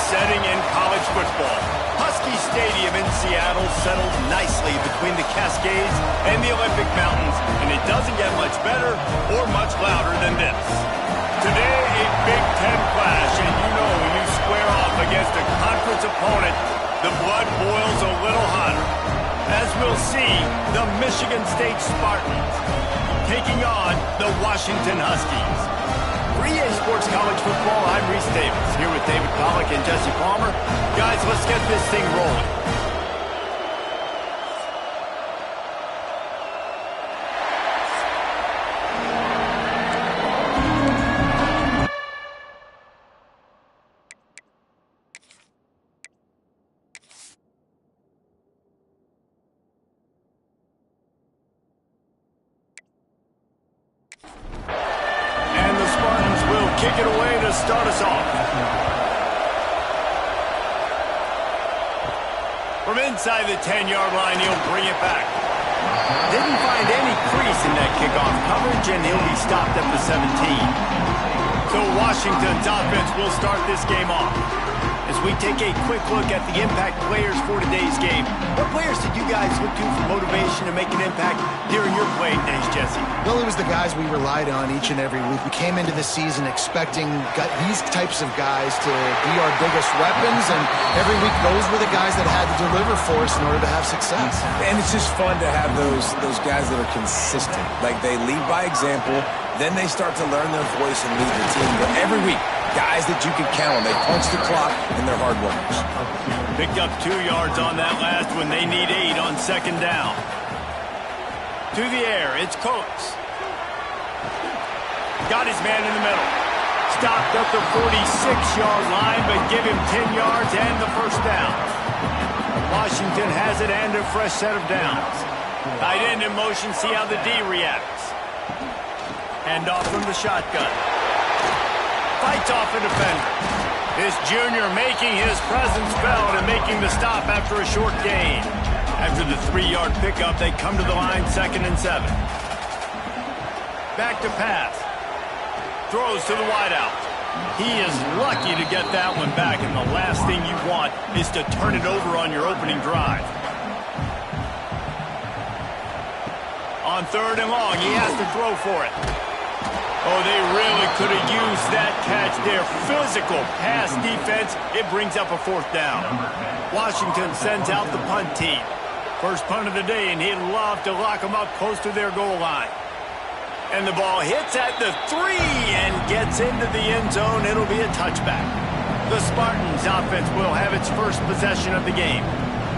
setting in college football. Husky Stadium in Seattle settled nicely between the Cascades and the Olympic Mountains, and it doesn't get much better or much louder than this. Today, a Big Ten clash, and you know when you square off against a conference opponent, the blood boils a little hotter. As we'll see, the Michigan State Spartans taking on the Washington Huskies. For EA Sports College Football, I'm Reese Davis, here with David Pollack and Jesse Palmer. Guys, let's get this thing rolling. Kick it away to start us off. From inside the 10-yard line, he'll bring it back. Didn't find any crease in that kickoff coverage, and he'll be stopped at the 17. So Washington's offense will start this game off. As we take a quick look at the impact players for today's game, what players did you guys look to for motivation to make an impact during your playing days, Jesse? Well, it was the guys we relied on each and every week. We came into the season expecting these types of guys to be our biggest weapons, and every week those were the guys that had to deliver for us in order to have success. And it's just fun to have those guys that are consistent. Like, they lead by example, then they start to learn their voice and lead the team. But every week, guys that you can count on. They punch the clock, and they're hard workers. Picked up 2 yards on that last when they need 8 on second down. To the air, it's Coates. Got his man in the middle. Stopped at the 46-yard line, but give him 10 yards and the first down. Washington has it and a fresh set of downs. Tight end in motion, see how the D reacts. Hand off from the shotgun. Fights off a defender. This junior making his presence felt and making the stop after a short gain. After the 3-yard pickup, they come to the line, 2nd and 7. Back to pass. Throws to the wideout. He is lucky to get that one back, and the last thing you want is to turn it over on your opening drive. On 3rd and long, he has to throw for it. Oh, they really could have used that catch there. Physical pass defense. It brings up a 4th down. Washington sends out the punt team. First punt of the day, and he'd love to lock them up close to their goal line. And the ball hits at the 3 and gets into the end zone. It'll be a touchback. The Spartans offense will have its first possession of the game.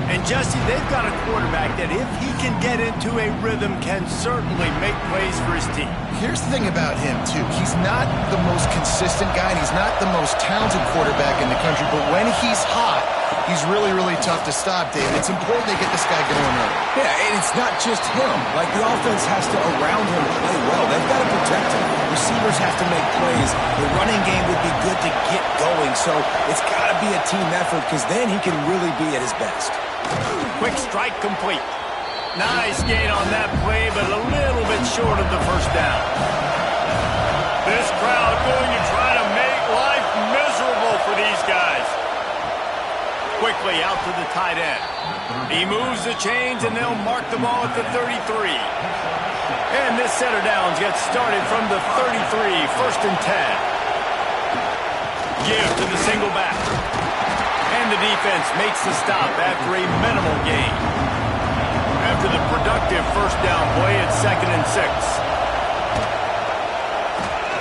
And Jesse, they've got a quarterback that if he can get into a rhythm can certainly make plays for his team. Here's the thing about him, too. He's not the most consistent guy, and he's not the most talented quarterback in the country, but when he's hot, he's really, really tough to stop, David. It's important they get this guy going early. Yeah, and it's not just him. Like, the offense has to, around him, play well. They've got to protect him. Receivers have to make plays. The running game would be good to get going, so it's got to be a team effort, because then he can really be at his best. Quick strike complete. Nice gain on that play, but a little bit short of the first down. This crowd going to try to make life miserable for these guys. Quickly out to the tight end. He moves the chains, and they'll mark the ball at the 33. And this set of downs gets started from the 33, 1st and 10. Give to the single back. And the defense makes the stop after a minimal gain. After the productive first down play, it's 2nd and 6.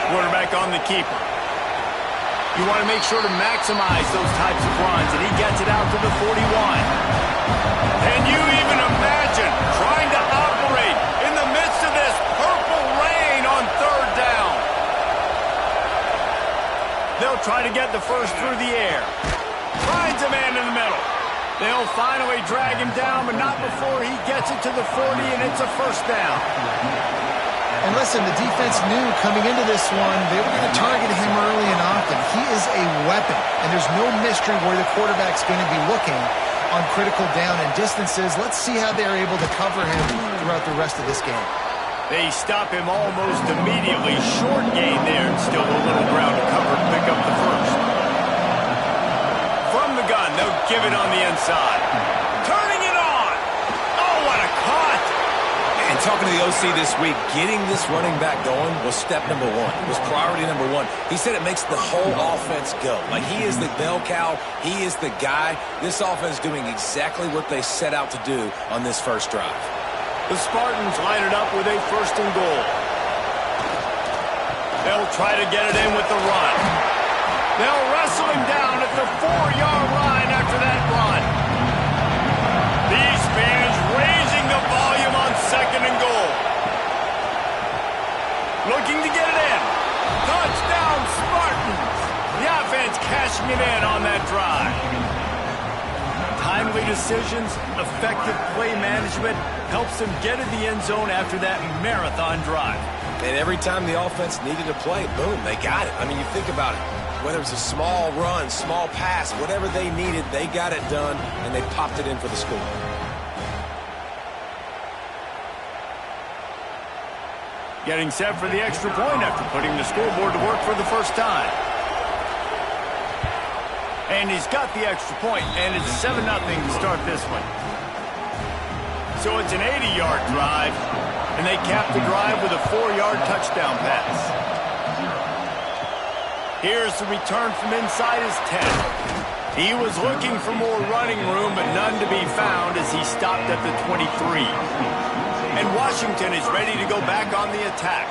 Quarterback on the keeper. You want to make sure to maximize those types of runs, and he gets it out to the 41. Can you even imagine trying to operate in the midst of this purple rain on 3rd down? They'll try to get the first through the air. Finds a man in the middle. They'll finally drag him down, but not before he gets it to the 40, and it's a first down. And listen, the defense knew coming into this one, they were going to target him early and often. He is a weapon, and there's no mystery where the quarterback's going to be looking on critical down and distances. Let's see how they're able to cover him throughout the rest of this game. They stop him almost immediately. Short gain there, and still a little ground to cover to pick up the first. They'll give it on the inside. Turning it on. Oh, what a cut. And talking to the OC this week, getting this running back going was step number one, was priority number one. He said it makes the whole offense go. Like, he is the bell cow. He is the guy. This offense doing exactly what they set out to do on this first drive. The Spartans line it up with a 1st and goal. They'll try to get it in with the run. They'll wrestle him down at the 4-yard line after that run. These fans raising the volume on 2nd and goal. Looking to get it in. Touchdown, Spartans. The offense cashing it in on that drive. Timely decisions, effective play management helps them get in the end zone after that marathon drive. And every time the offense needed a play, boom, they got it. I mean, you think about it. Whether it's a small run, small pass, whatever they needed, they got it done, and they popped it in for the score. Getting set for the extra point after putting the scoreboard to work for the first time. And he's got the extra point, and it's 7-0 to start this one. So it's an 80-yard drive, and they cap the drive with a 4-yard touchdown pass. Here's the return from inside his 10. He was looking for more running room, but none to be found as he stopped at the 23. And Washington is ready to go back on the attack.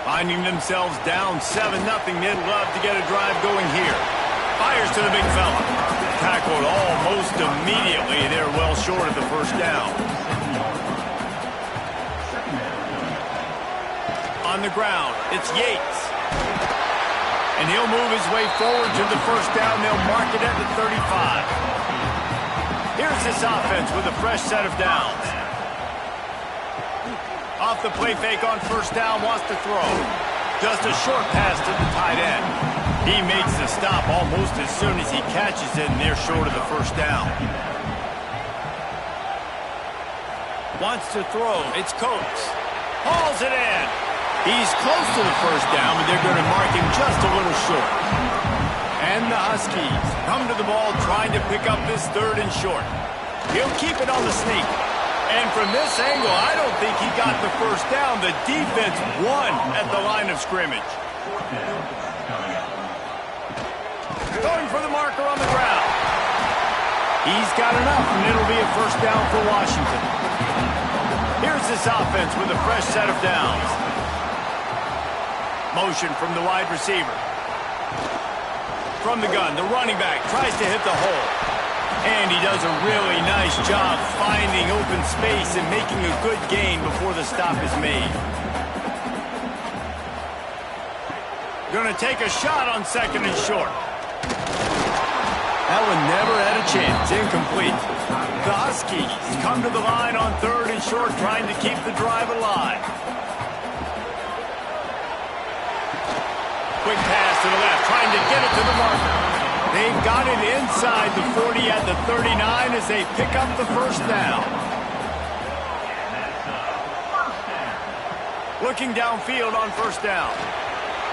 Finding themselves down 7-0, they'd love to get a drive going here. Fires to the big fella. Tackled almost immediately. They're well short of the first down. On the ground, it's Yates. And he'll move his way forward to the first down. They'll mark it at the 35. Here's this offense with a fresh set of downs. Off the play fake on first down, wants to throw. Just a short pass to the tight end. He makes the stop almost as soon as he catches it, and they're short of the first down. Wants to throw. It's Coates. Hauls it in. He's close to the first down, but they're going to mark him just a little short. And the Huskies come to the ball trying to pick up this 3rd and short. He'll keep it on the sneak. And from this angle, I don't think he got the first down. The defense won at the line of scrimmage. Going for the marker on the ground. He's got enough, and it'll be a first down for Washington. Here's this offense with a fresh set of downs. Motion from the wide receiver. From the gun, the running back tries to hit the hole. And he does a really nice job finding open space and making a good gain before the stop is made. Going to take a shot on 2nd and short. That one never had a chance. Incomplete. The Huskies come to the line on 3rd and short, trying to keep the drive alive. Quick pass to the left, trying to get it to the marker. They've got it inside the 40 at the 39 as they pick up the first down. Looking downfield on first down.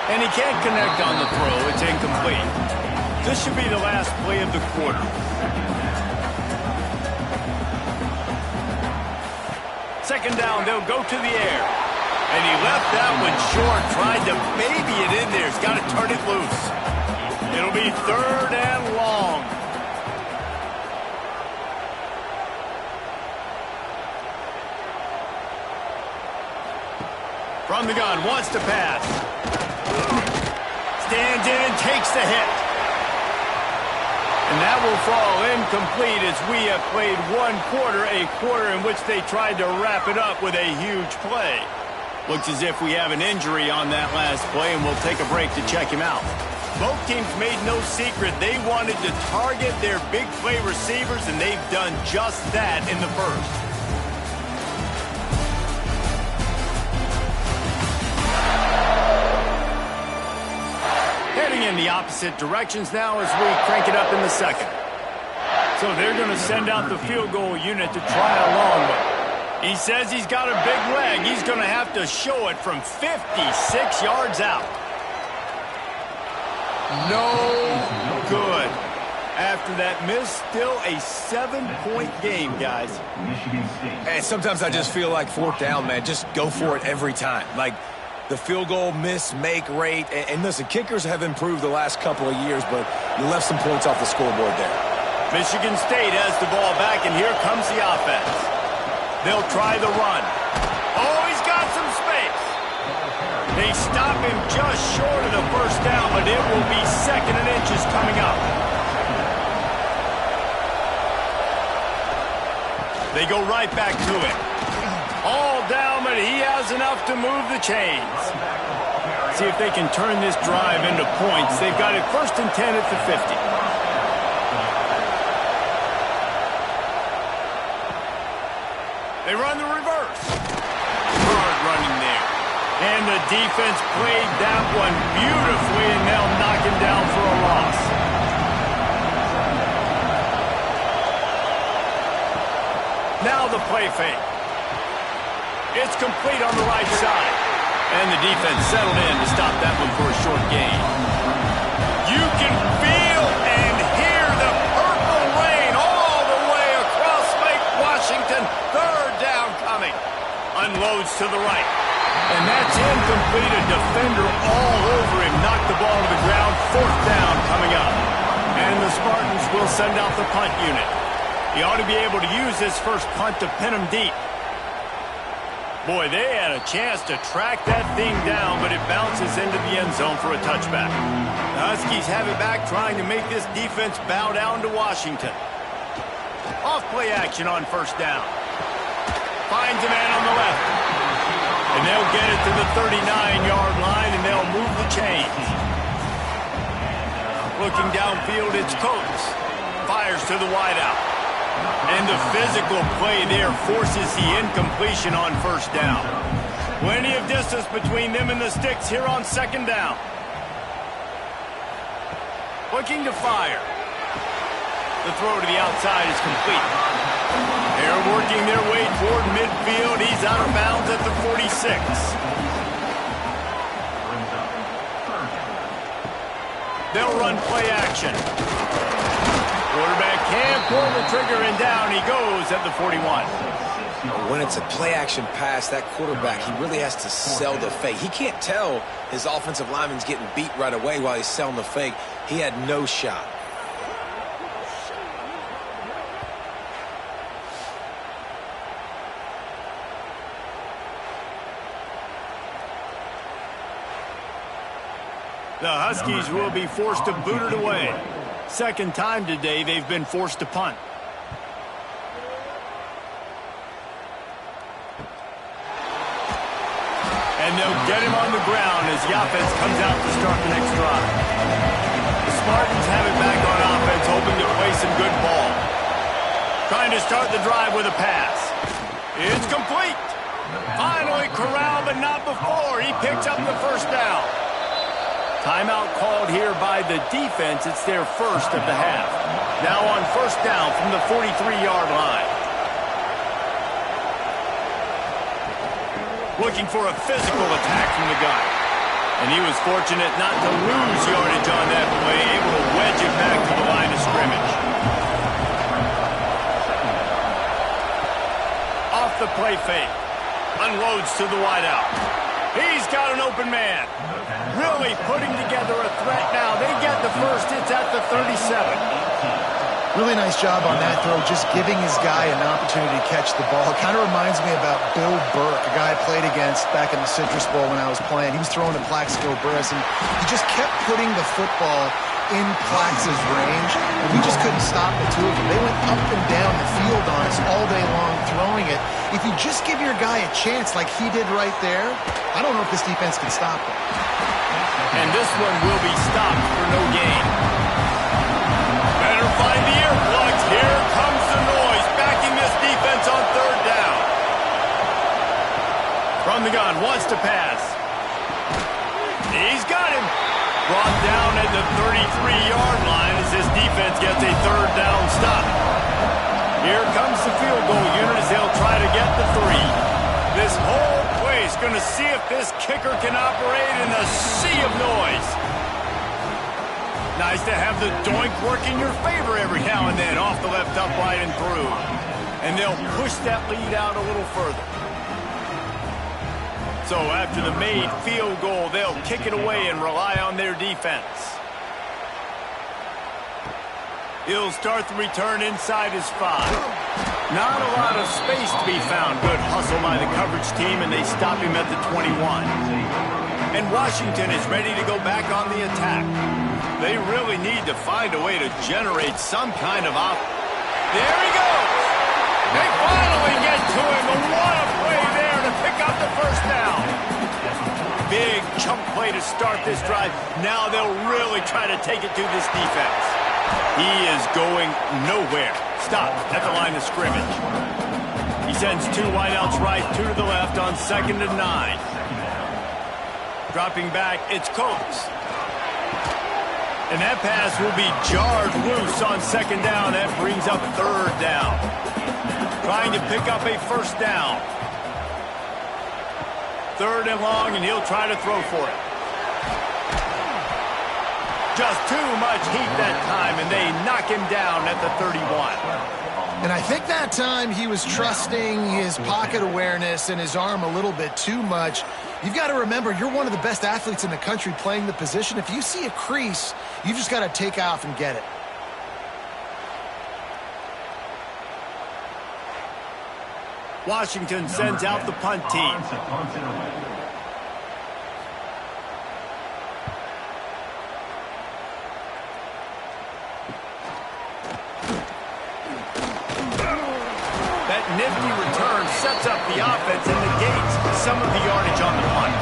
And he can't connect on the throw. It's incomplete. This should be the last play of the quarter. Second down, they'll go to the air. And he left that one short, tried to baby it in there. He's got to turn it loose. It'll be 3rd and long. From the gun, wants to pass. Stands in and takes the hit. And that will fall incomplete as we have played one quarter, a quarter in which they tried to wrap it up with a huge play. Looks as if we have an injury on that last play, and we'll take a break to check him out. Both teams made no secret they wanted to target their big play receivers, and they've done just that in the first. Heading in the opposite directions now as we crank it up in the second. So they're going to send out the field goal unit to try a long one. He says he's got a big leg. He's going to have to show it from 56 yards out. No good. After that miss, still a 7-point game, guys. And sometimes I just feel like fourth down, man, just go for it every time. Like the field goal miss, make rate. And listen, kickers have improved the last couple of years, but you left some points off the scoreboard there. Michigan State has the ball back, and here comes the offense. They'll try the run. Oh, he's got some space. They stop him just short of the first down, but it will be 2nd and inches coming up. They go right back to it. All down, but he has enough to move the chains. See if they can turn this drive into points. They've got it 1st and 10 at the 50. They run the reverse. Hard running there. And the defense played that one beautifully, and they'll knock him down for a loss. Now the play fake. It's complete on the right side. And the defense settled in to stop that one for a short gain. You can feel and hear the purple rain all the way across Lake Washington. 3rd down coming. Unloads to the right. And that's incomplete. A defender all over him. Knocked the ball to the ground. 4th down coming up. And the Spartans will send out the punt unit. He ought to be able to use this first punt to pin him deep. Boy, they had a chance to track that thing down, but it bounces into the end zone for a touchback. The Huskies have it back, trying to make this defense bow down to Washington. Off play action on 1st down. Finds a man on the left. And they'll get it to the 39-yard line, and they'll move the chains. Looking downfield, it's Coates. Fires to the wideout. And the physical play there forces the incompletion on 1st down. Plenty of distance between them and the sticks here on 2nd down. Looking to fire. The throw to the outside is complete. They're working their way toward midfield. He's out of bounds at the 46. They'll run play action. Quarterback can pull the trigger, and down he goes at the 41. When it's a play-action pass, that quarterback, he really has to sell the fake. He can't tell his offensive lineman's getting beat right away while he's selling the fake. He had no shot. The Huskies will be forced to boot it away. 2nd time today they've been forced to punt. And they'll get him on the ground as Yafes comes out to start the next drive. The Spartans have it back on offense, hoping to play some good ball. Trying to start the drive with a pass. It's complete. Finally corralled, but not before. He picks up the 1st down. Timeout called here by the defense. It's their 1st of the half. Now on 1st down from the 43-yard line. Looking for a physical attack from the guy. And he was fortunate not to lose yardage on that play, able to wedge it back to the line of scrimmage. Off the play fake. Unloads to the wideout. He's got an open man. Really putting together a threat now. They get the 1st. It's at the 37. Really nice job on that throw, just giving his guy an opportunity to catch the ball. It kind of reminds me about Bill Burke, a guy I played against back in the Citrus Bowl when I was playing. He was throwing to Plaxico Burress, and he just kept putting the football in Plax's range, and we just couldn't stop the two of them. They went up and down the field on us all day long throwing it. If you just give your guy a chance like he did right there, I don't know if this defense can stop him. And this one will be stopped for no gain. Better find the earplugs. Here comes the noise, backing this defense on 3rd down. From the gun, wants to pass. He's got him. Brought down at the 33-yard line as this defense gets a 3rd down stop. Here comes the field goal unit as they'll try to get the 3. This whole play is going to see if this kicker can operate in a sea of noise. Nice to have the doink work in your favor every now and then, off the left upright and through. And they'll push that lead out a little further. So after the made field goal, they'll kick it away and rely on their defense. He'll start the return inside his 5. Not a lot of space to be found. Good hustle by the coverage team, and they stop him at the 21. And Washington is ready to go back on the attack. They really need to find a way to generate some kind of There he goes! They finally get to him, and what a play there to pick up the first down. Big chunk play to start this drive. Now they'll really try to take it to this defense. He is going nowhere. Stop at the line of scrimmage. He sends 2 wideouts right, 2 to the left on 2nd and 9. Dropping back, it's Coates. And that pass will be jarred loose on 2nd down. That brings up 3rd down. Trying to pick up a first down. 3rd and long, and he'll try to throw for it. Just too much heat that time, and they knock him down at the 31. And I think that time he was trusting his pocket awareness and his arm a little bit too much. You've got to remember, you're one of the best athletes in the country playing the position. If you see a crease, you just got to take off and get it. Washington sends out the punt team. That nifty return sets up the offense and negates some of the yardage on the punt.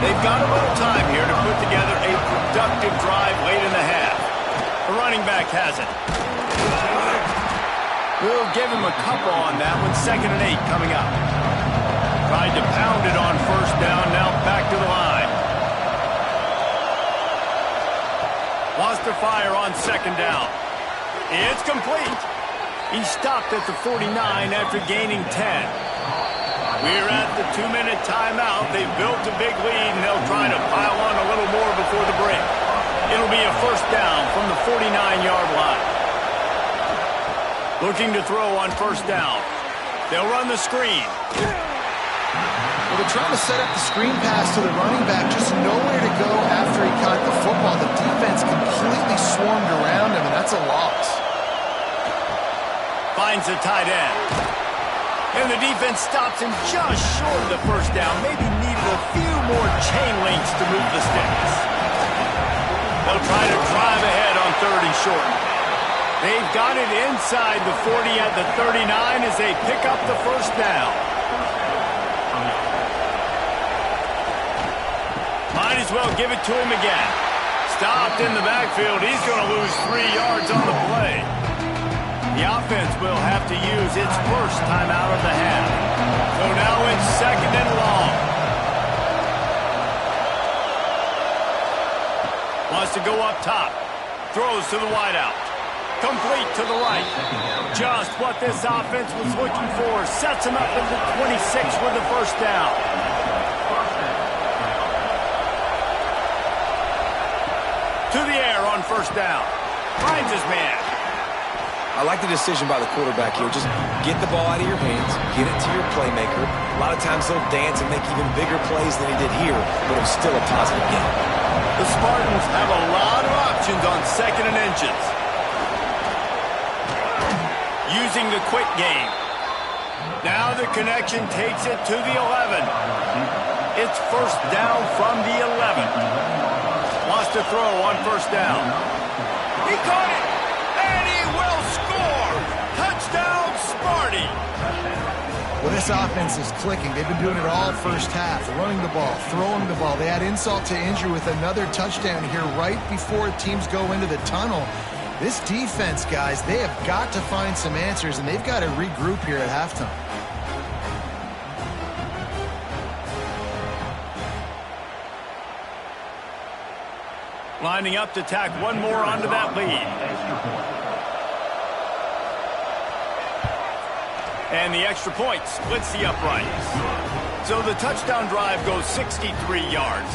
They've got a little time here to put together a productive drive late in the half. The running back has it. We'll give him a couple on that one. 2nd and 8 coming up. Tried to pound it on first down. Now back to the line. Wants to fire on 2nd down. It's complete. He stopped at the 49 after gaining 10. We're at the 2-minute timeout. They've built a big lead, and they'll try to pile on a little more before the break. It'll be a first down from the 49-yard line. Looking to throw on first down. They'll run the screen. Well, they're trying to set up the screen pass to the running back, just nowhere to go after he caught the football. The defense completely swarmed around him, and that's a loss. Finds a tight end. And the defense stops him just short of the first down. Maybe needed a few more chain links to move the sticks. They'll try to drive ahead on 3rd and short. They've got it inside the 40 at the 39 as they pick up the first down. Might as well give it to him again. Stopped in the backfield. He's going to lose 3 yards on the play. The offense will have to use its first timeout of the half. So now it's 2nd and long. Wants to go up top. Throws to the wideout. Complete to the right. Just what this offense was looking for. Sets him up at the 26 with the first down. To the air on first down. Finds his man. I like the decision by the quarterback here. Just get the ball out of your hands, get it to your playmaker. A lot of times they'll dance and make even bigger plays than he did here, but it was still a positive game. The Spartans have a lot of options on 2nd and inches. Using the quick game. Now the connection takes it to the 11. It's first down from the 11. Wants to throw on first down. He caught it, and he will score. Touchdown, Sparty. Well, this offense is clicking. They've been doing it all first half, running the ball, throwing the ball. They add insult to injury with another touchdown here right before teams go into the tunnel. This defense, guys, they have got to find some answers, and they've got to regroup here at halftime. Lining up to tack one more onto that lead. And the extra point splits the uprights. So the touchdown drive goes 63 yards.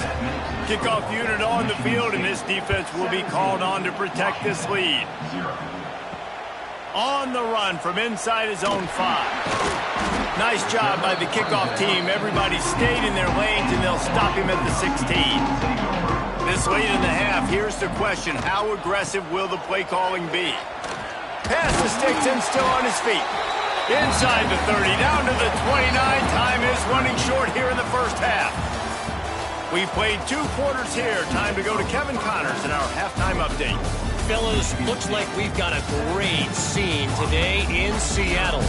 Kickoff unit on the field, and this defense will be called on to protect this lead. On the run from inside his own 5. Nice job by the kickoff team. Everybody stayed in their lanes, and they'll stop him at the 16. This late in the half, here's the question. How aggressive will the play calling be? Pass the sticks and still on his feet. Inside the 30, down to the 29. Time is running short here in the first half. We've played 2 quarters here. Time to go to Kevin Connors in our halftime update. Fellas, looks like we've got a great scene today in Seattle.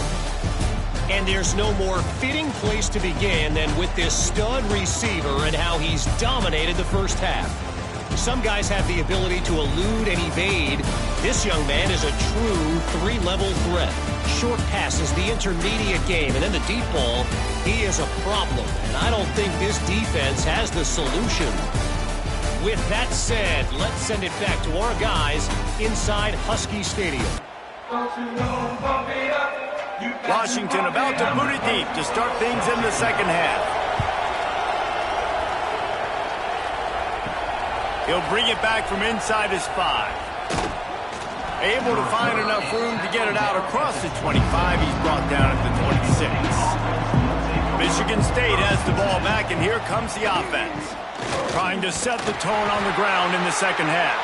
And there's no more fitting place to begin than with this stud receiver and how he's dominated the first half. Some guys have the ability to elude and evade. This young man is a true 3-level threat. Short passes, the intermediate game, and then the deep ball, he is a problem. And I don't think this defense has the solution. With that said, let's send it back to our guys inside Husky Stadium. Washington about to boot it deep to start things in the second half. He'll bring it back from inside his 5. Able to find enough room to get it out across the 25. He's brought down at the 26. Michigan State has the ball back, and here comes the offense. Trying to set the tone on the ground in the second half.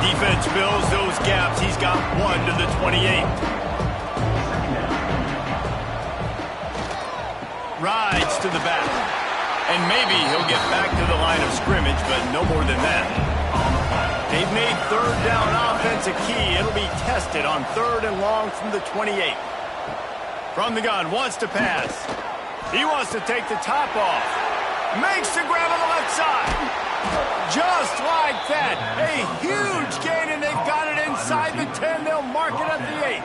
Defense fills those gaps. He's got 1 to the 28. Rides to the back. And maybe he'll get back to the line of scrimmage, but no more than that. They've made third down offense a key. It'll be tested on 3rd and long from the 28. From the gun, wants to pass. He wants to take the top off. Makes the grab on the left side. Just like that. A huge gain, and they've got it inside the 10. They'll mark it at the 8.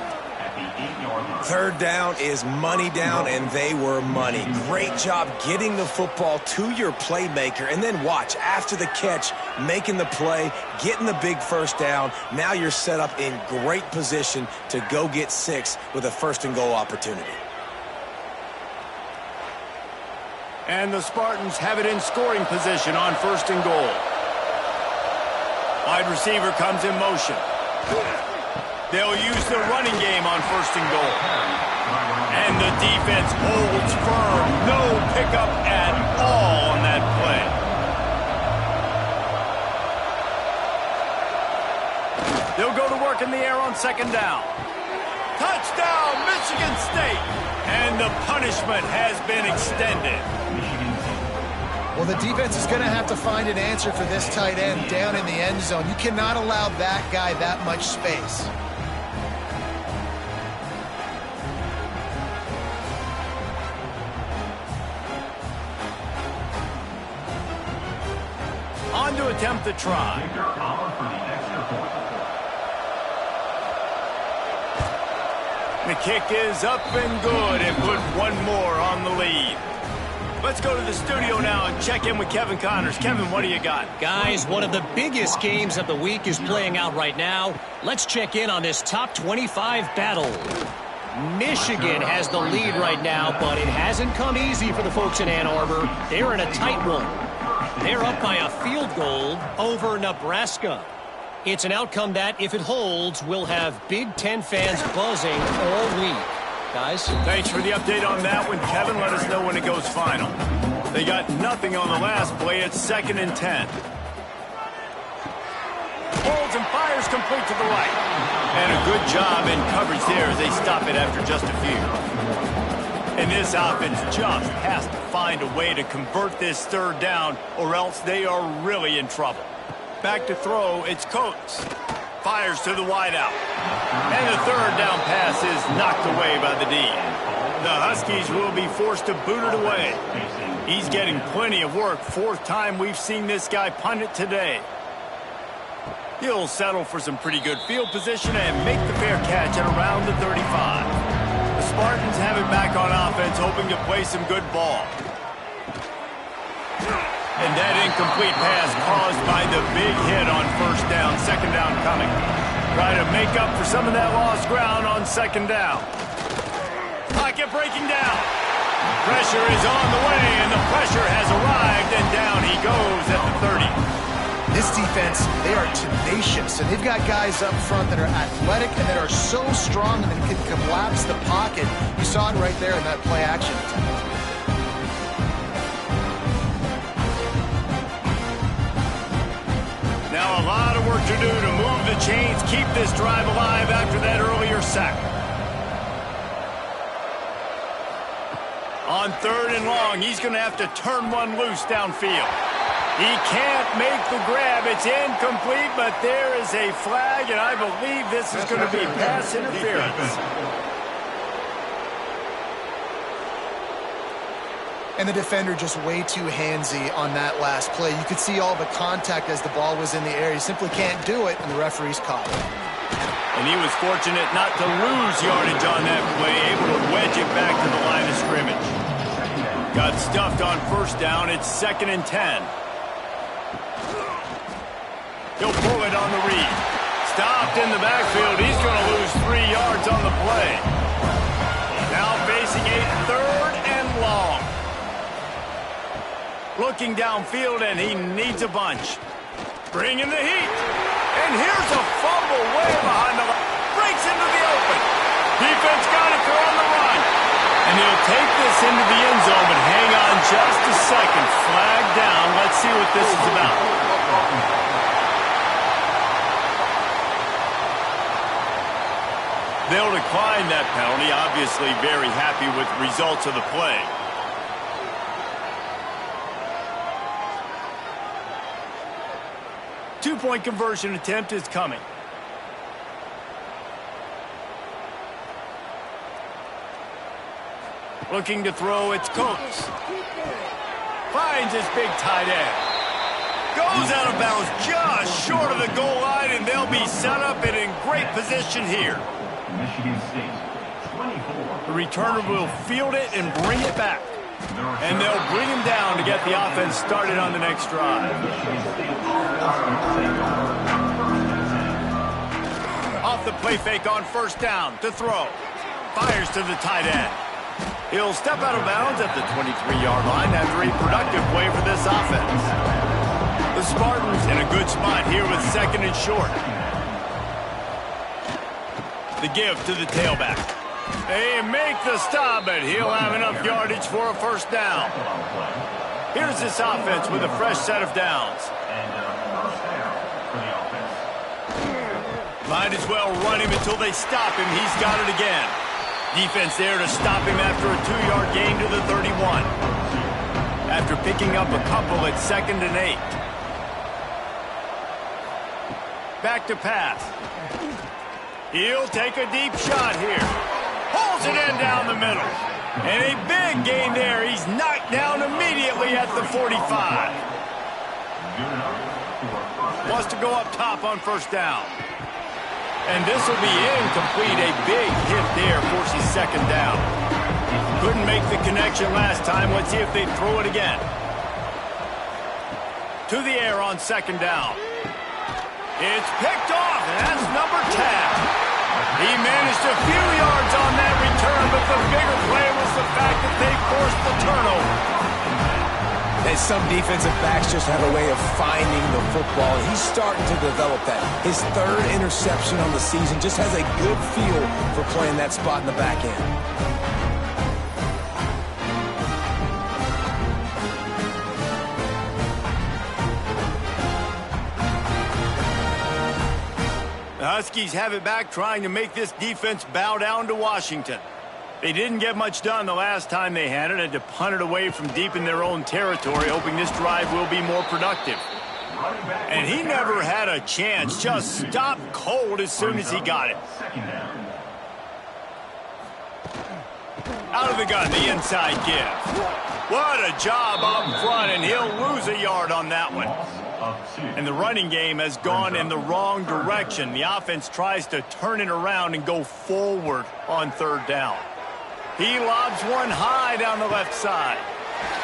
3rd down is money down, and they were money. Great job getting the football to your playmaker, and then watch, after the catch, making the play, getting the big first down. Now you're set up in great position to go get 6 with a 1st and goal opportunity. And the Spartans have it in scoring position on 1st and goal. Wide receiver comes in motion. They'll use the running game on 1st and goal. And the defense holds firm. No pickup at all on that play. They'll go to work in the air on 2nd down. Touchdown, Michigan State. And the punishment has been extended. Well, the defense is going to have to find an answer for this tight end down in the end zone. You cannot allow that guy that much space. On to attempt the try. The kick is up and good, and put 1 more on the lead. Let's go to the studio now and check in with Kevin Connors. Kevin, what do you got? Guys, one of the biggest games of the week is playing out right now. Let's check in on this top 25 battle. Michigan has the lead right now, but it hasn't come easy for the folks in Ann Arbor. They're in a tight one. They're up by a field goal over Nebraska. It's an outcome that, if it holds, will have Big Ten fans buzzing all week. Guys? Thanks for the update on that one, Kevin. Let us know when it goes final. They got nothing on the last play. It's 2nd and 10. Holds and fires complete to the right. And a good job in coverage there as they stop it after just a few. And this offense just has to find a way to convert this 3rd down, or else they are really in trouble. Back to throw, it's Coates. Fires to the wideout. And the 3rd down pass is knocked away by the D. The Huskies will be forced to boot it away. He's getting plenty of work. 4th time we've seen this guy punt it today. He'll settle for some pretty good field position and make the fair catch at around the 35. The Spartans have it back on offense, hoping to play some good ball. And that incomplete pass caused by the big hit on 1st down. 2nd down coming. Try to make up for some of that lost ground on 2nd down. Pocket breaking down. pressure is on the way, and the pressure has arrived, and down he goes at the 30. This defense, they are tenacious, and they've got guys up front that are athletic and that are so strong and that can collapse the pocket. You saw it right there in that play action. Now a lot of work to do to move the chains, keep this drive alive after that earlier sack. On 3rd and long, he's going to have to turn one loose downfield. He can't make the grab. It's incomplete, but there is a flag, and I believe this is going to be pass interference. And the defender just way too handsy on that last play. You could see all the contact as the ball was in the air. He simply can't do it, and the referee's caught it. And he was fortunate not to lose yardage on that play, able to wedge it back to the line of scrimmage. Got stuffed on 1st down. It's 2nd and 10. He'll pull it on the read. Stopped in the backfield. He's going to lose 3 yards on the play. Now facing a 3rd and long. Looking downfield, and he needs a bunch. Bringing the heat. And here's a fumble way behind the line. Breaks into the open. Defense got it. They're on the run. And he'll take this into the end zone, but hang on just a second. Flag down. Let's see what this is about. They'll decline that penalty. Obviously very happy with the results of the play. Two-point conversion attempt is coming. Looking to throw, it's Coates. Finds his big tight end. Goes out of bounds just short of the goal line, and they'll be set up and in great position here. Michigan State, 24. The returner will field it and bring it back. And they'll bring him down to get the offense started on the next drive. Off the play fake on 1st down to throw. Fires to the tight end. He'll step out of bounds at the 23-yard line after a productive play for this offense. The Spartans in a good spot here with 2nd and short. The give to the tailback. They make the stop, but he'll have enough yardage for a 1st down. Here's this offense with a fresh set of downs. Might as well run him until they stop him. He's got it again. Defense there to stop him after a 2-yard gain to the 31. After picking up a couple at 2nd and 8. Back to pass. He'll take a deep shot here. Pulls it in down the middle. And a big gain there. He's knocked down immediately at the 45. Wants to go up top on 1st down. And this will be incomplete. A big hit there forces 2nd down. Couldn't make the connection last time. Let's see if they throw it again. To the air on 2nd down. It's picked off, and that's number 10. He managed a few yards on that return, but the bigger play was the fact that they forced the turnover. And some defensive backs just have a way of finding the football. He's starting to develop that. His 3rd interception on the season just has a good feel for playing that spot in the back end. The Huskies have it back, trying to make this defense bow down to Washington. They didn't get much done the last time they had it, and to punt it away from deep in their own territory, hoping this drive will be more productive. And he never had a chance, just stopped cold as soon as he got it. Out of the gun, the inside give. What a job up front, and he'll lose a yard on that one. And the running game has gone in the wrong direction. The offense tries to turn it around and go forward on 3rd down. He lobs one high down the left side.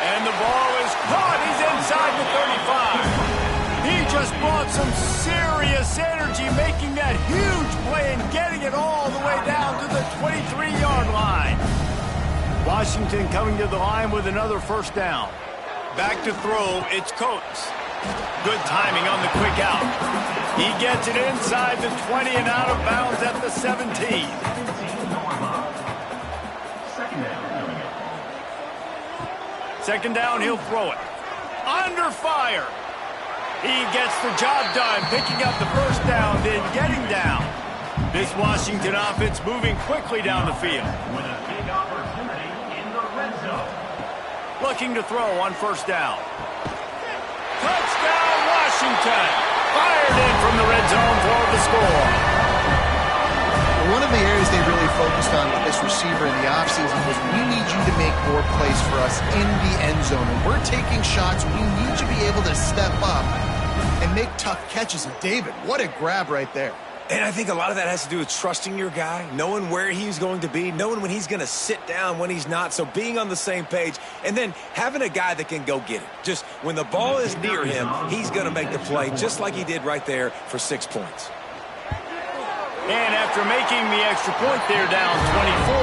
And the ball is caught. He's inside the 35. He just brought some serious energy, making that huge play and getting it all the way down to the 23-yard line. Washington coming to the line with another first down. Back to throw, it's Coates. Good timing on the quick out. He gets it inside the 20 and out of bounds at the 17. Second down, he'll throw it. Under fire. He gets the job done, picking up the first down, then getting down. This Washington offense moving quickly down the field. With a big opportunity in the red zone. Looking to throw on first down. Touchdown, Washington! Fired in from the red zone for the score. One of the areas they really focused on with this receiver in the offseason was we need you to make more plays for us in the end zone. When we're taking shots, we need you to be able to step up and make tough catches. And David, what a grab right there. And I think a lot of that has to do with trusting your guy, knowing where he's going to be, knowing when he's going to sit down, when he's not, so being on the same page, and then having a guy that can go get it. Just when the ball is near him, he's going to make the play, just like he did right there for 6 points. And after making the extra point, they're down 24-13.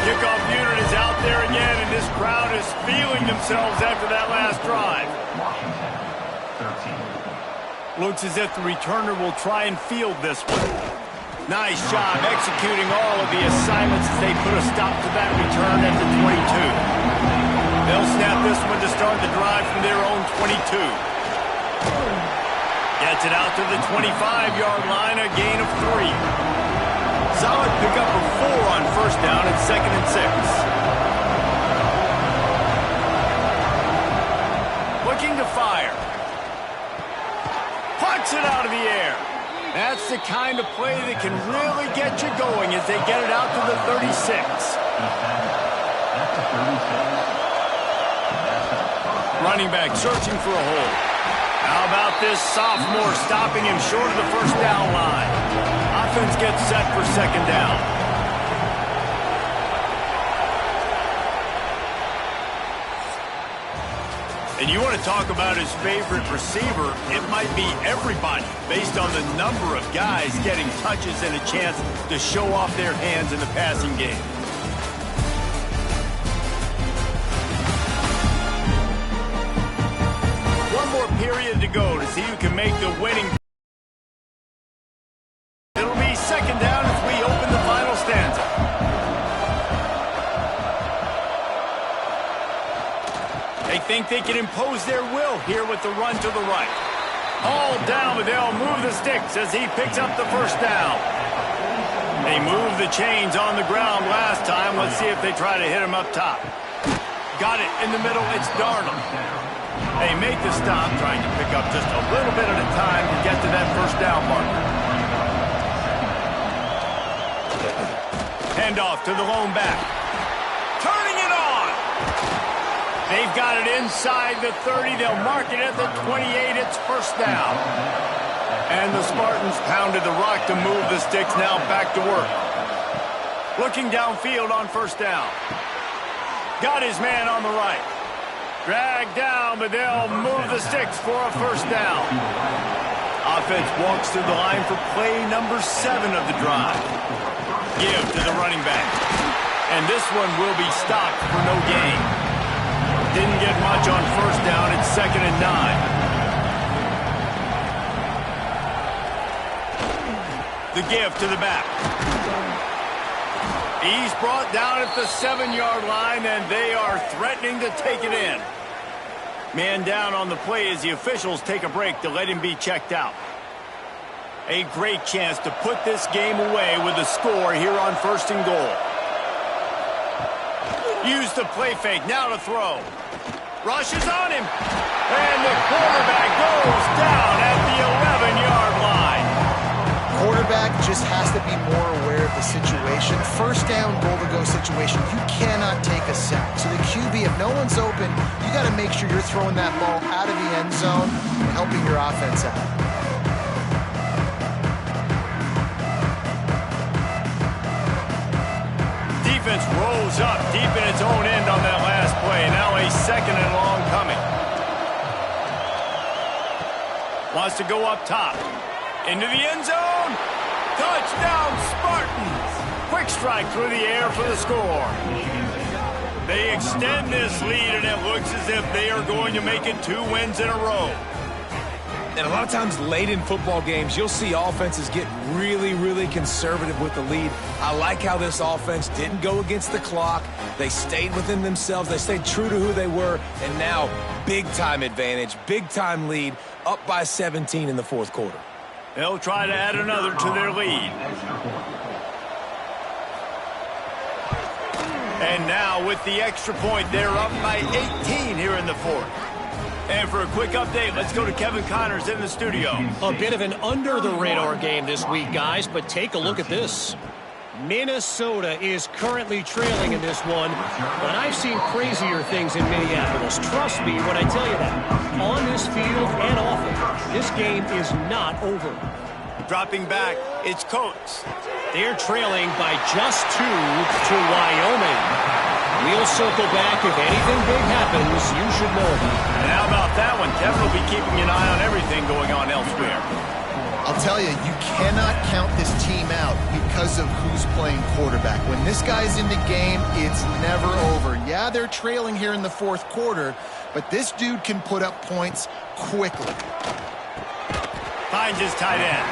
Kickoff unit is out there again, and this crowd is feeling themselves after that last drive. Washington, 13. Looks as if the returner will try and field this one. Nice job executing all of the assignments as they put a stop to that return at the 22. They'll snap this one to start the drive from their own 22. Gets it out to the 25-yard line, a gain of 3. Solid pickup of 4 on first down and 2nd and 6. Looking to fire. Puts it out of the air. That's the kind of play that can really get you going as they get it out to the 36. Running back searching for a hole. How about this sophomore stopping him short of the first down line? Offense gets set for second down. And you want to talk about his favorite receiver, it might be everybody, based on the number of guys getting touches and a chance to show off their hands in the passing game. One more period to go to see who can make the winning. It'll be second down as we open the final stanza. They think they can impose their will here with the run to the right. All down, but they'll move the sticks as he picks up the first down. They moved the chains on the ground last time. Let's see if they try to hit him up top. Got it in the middle. It's Darnold. They make the stop, trying to pick up just a little bit at a time to get to that first down marker. Handoff to the lone back. Turning it on. They've got it inside the 30. They'll mark it at the 28. It's first down. And the Spartans pounded the rock to move the sticks. Now back to work. Looking downfield on first down. Got his man on the right. Dragged down, but they'll move the sticks for a first down. Offense walks through the line for play number 7 of the drive. Give to the running back. And this one will be stopped for no gain. Didn't get much on first down. It's 2nd and 9. The give to the back. He's brought down at the 7-yard line, and they are threatening to take it in. Man down on the play as the officials take a break to let him be checked out. A great chance to put this game away with a score here on 1st and goal. Use the play fake, now to throw. Rushes on him. And the quarterback goes down at the 11-yard line. Quarterback just has to be more aware of the situation. First down, goal-to-go situation. You cannot take a sack. So the QB, if no one's open, you got to make sure you're throwing that ball out of the end zone and helping your offense out. Defense rolls up deep in its own end on that last play. Now a 2nd and long coming. Wants to go up top. Into the end zone. Touchdown, Spartans. Quick strike through the air for the score. They extend this lead, and it looks as if they are going to make it 2 wins in a row. And a lot of times late in football games, you'll see offenses get really, really conservative with the lead. I like how this offense didn't go against the clock. They stayed within themselves. They stayed true to who they were. And now, big-time advantage, big-time lead, up by 17 in the fourth quarter. They'll try to add another to their lead. And now, with the extra point, they're up by 18 here in the fourth. And for a quick update, let's go to Kevin Connors in the studio. A bit of an under-the-radar game this week, guys, but take a look at this. Minnesota is currently trailing in this one, but I've seen crazier things in Minneapolis. Trust me when I tell you that. On this field and off it, this game is not over. Dropping back, it's Coates. They're trailing by just 2 to Wyoming. We'll circle back. If anything big happens, you should know about it. And how about that one? Kevin will be keeping an eye on everything going on elsewhere. I'll tell you, you cannot count this team out because of who's playing quarterback. When this guy's in the game, it's never over. Yeah, they're trailing here in the fourth quarter, but this dude can put up points quickly. Finds his tight end.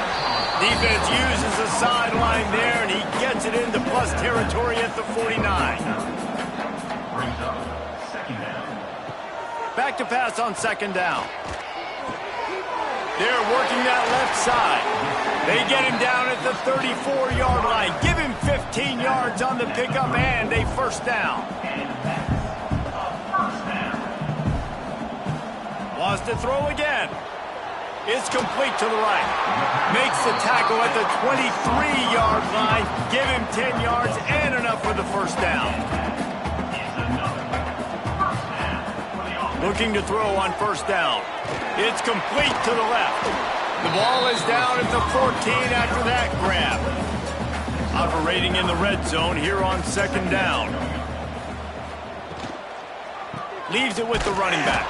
Defense uses the sideline there, and he gets it into plus territory at the 49. Back to pass on second down. They're working that left side. They get him down at the 34-yard line. Give him 15 yards on the pickup and a first down. Wants to throw again. It's complete to the right. Makes the tackle at the 23-yard line. Give him 10 yards and enough for the first down. Looking to throw on first down. It's complete to the left. The ball is down at the 14 after that grab. Operating in the red zone here on second down. Leaves it with the running back.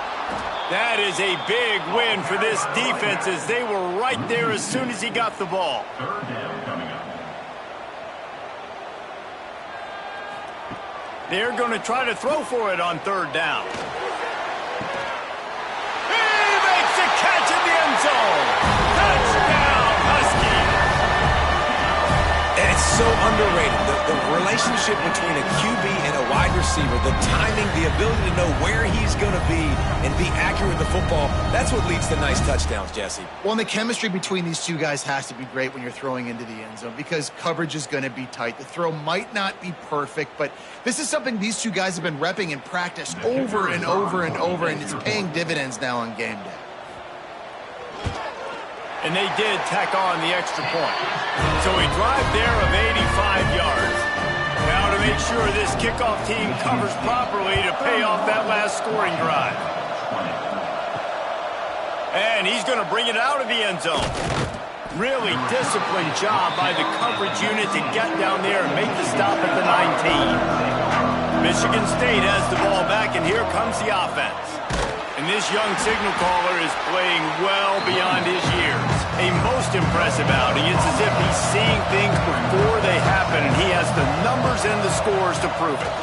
That is a big win for this defense as they were right there as soon as he got the ball. Third down coming up. They're going to try to throw for it on third down. Catch in the end zone. Touchdown, Husky. And it's so underrated. The relationship between a QB and a wide receiver, the timing, the ability to know where he's going to be and be accurate with the football, that's what leads to nice touchdowns, Jesse. Well, and the chemistry between these two guys has to be great when you're throwing into the end zone because coverage is going to be tight. The throw might not be perfect, but this is something these two guys have been repping in practice over and over and over, and it's paying dividends now on game day. And they did tack on the extra point. So a drive there of 85 yards. Now to make sure this kickoff team covers properly to pay off that last scoring drive. And he's going to bring it out of the end zone. Really disciplined job by the coverage unit to get down there and make the stop at the 19. Michigan State has the ball back, and here comes the offense. And this young signal caller is playing well beyond his years. A most impressive outing. It's as if he's seeing things before they happen, and he has the numbers and the scores to prove it.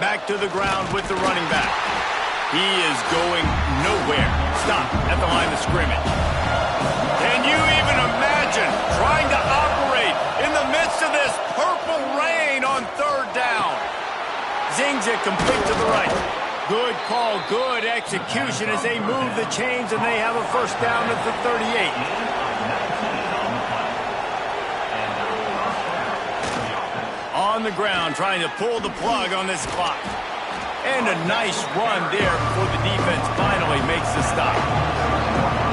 Back to the ground with the running back. He is going nowhere. Stop at the line of scrimmage. Can you even imagine trying to operate in the midst of this purple rain on third down? Zings it complete to the right. Good call, good execution as they move the chains, and they have a first down at the 38. On the ground, trying to pull the plug on this clock. And a nice run there before the defense finally makes the stop.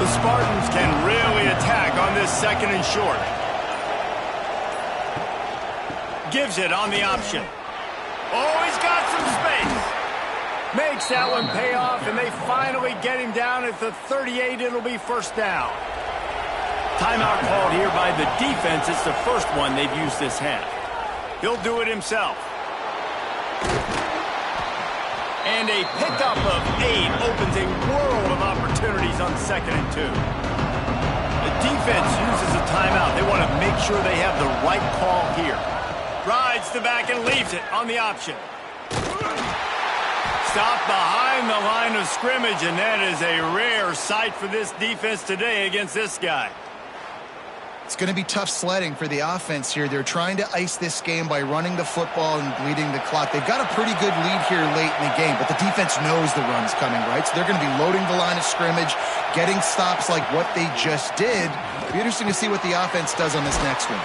The Spartans can really attack on this second and short. Gives it on the option. Oh, he's got some space. Makes that one pay off, and they finally get him down at the 38. It'll be first down. Timeout called here by the defense. It's the first one they've used this half. He'll do it himself. And a pickup of 8 opens a world of opportunities on second and 2. The defense uses a timeout. They want to make sure they have the right call here. Rides the back and leaves it on the option. Stopped behind the line of scrimmage, and that is a rare sight for this defense today against this guy. It's going to be tough sledding for the offense here. They're trying to ice this game by running the football and bleeding the clock. They've got a pretty good lead here late in the game, but the defense knows the run's coming, right? So they're going to be loading the line of scrimmage, getting stops like what they just did. It'll be interesting to see what the offense does on this next one.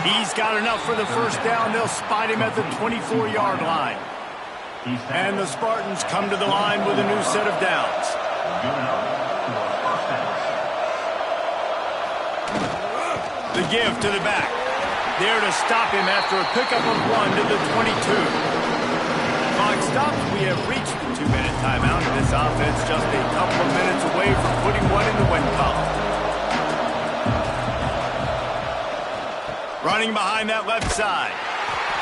He's got enough for the first down. They'll spot him at the 24-yard line. And the Spartans come to the line with a new set of downs. The give to the back. There to stop him after a pickup of 1 to the 22. Clock stops. We have reached the 2-minute timeout. And this offense just a couple of minutes away from putting one in the win column. Running behind that left side.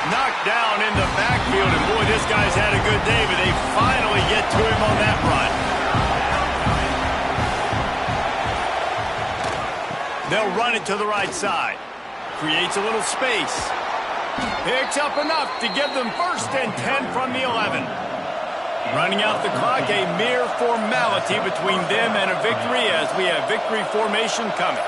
Knocked down in the backfield. And boy, this guy's had a good day, but they finally get to him on that run. They'll run it to the right side. Creates a little space. Picks up enough to give them 1st and 10 from the 11. Running out the clock, a mere formality between them and a victory as we have victory formation coming.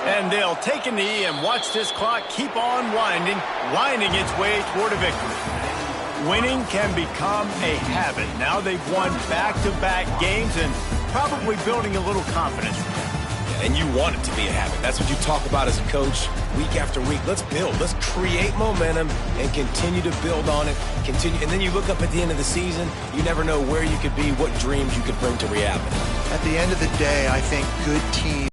And they'll take a knee and watch this clock keep on winding its way toward a victory. Winning can become a habit. Now they've won back-to-back games and probably building a little confidence. And you want it to be a habit. That's what you talk about as a coach week after week. Let's build. Let's create momentum and continue to build on it. And then you look up at the end of the season, you never know where you could be, what dreams you could bring to reality. At the end of the day, I think good teams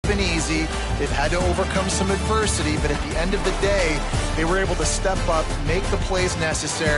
been easy. They've had to overcome some adversity, but at the end of the day, they were able to step up, make the plays necessary.